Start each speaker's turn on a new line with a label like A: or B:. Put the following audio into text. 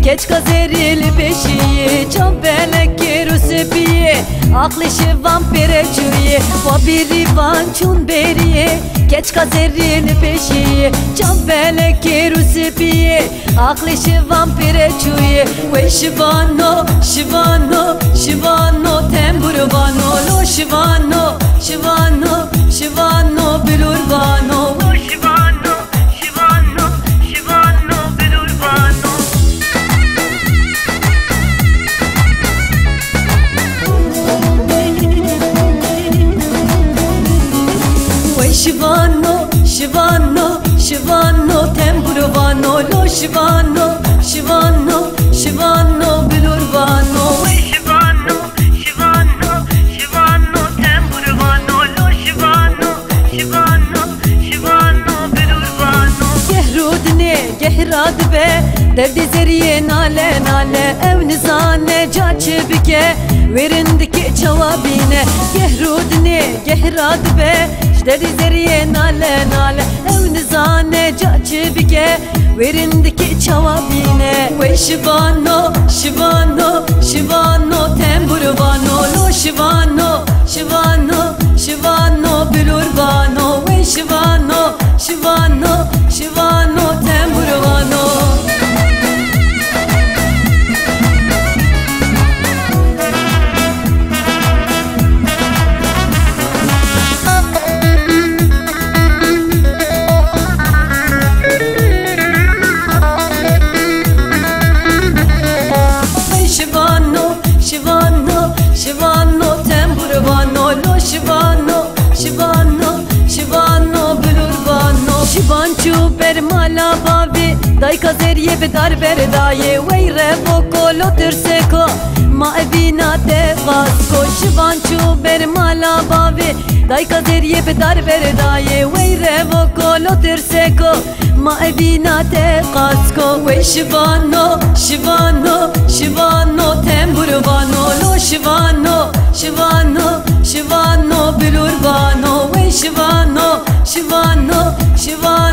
A: Geç gazerili peşiye can belek rusepiye aklı şivan pereçuye va biri van çun beriye geç gazerili peşiye can belek rusepiye aklı şivan pereçuye ve şivano şivano şivano temburvano lo şivano şivano şivano bilurbano şivano şivano şivano bilurbano ve şivano şivano şivano temburvano lo şivano şivano şivano bilurbano ve şivano şivano şivano temburvano lo şivano şivano şivano bilurbano gehrudne gehrad be derdi zeriye nale nale ev nizane caçı bike verindiki cevabine gehrudne gehrad be derdi zeriye nale nale ev nizane caçı bike verindiki cevabine ve şivano şivano şivano temburvano lo şivano şivano şivano bilurbano ve şivano şivano şivano temburvano şivano temburvano lo şivano şivano şivano bilurbano şivançu per mala bavi dai kazeriye be dar berdaye ve revoko lo tirseko ma evina te vasko şivançu per mala bavi dai kazeriye be dar berdaye ve revoko lo tirseko ma evina te kasko ve şivano şivano şivano temburvano lo şivano şivano şivano bilurbano ve şivano şivano şivano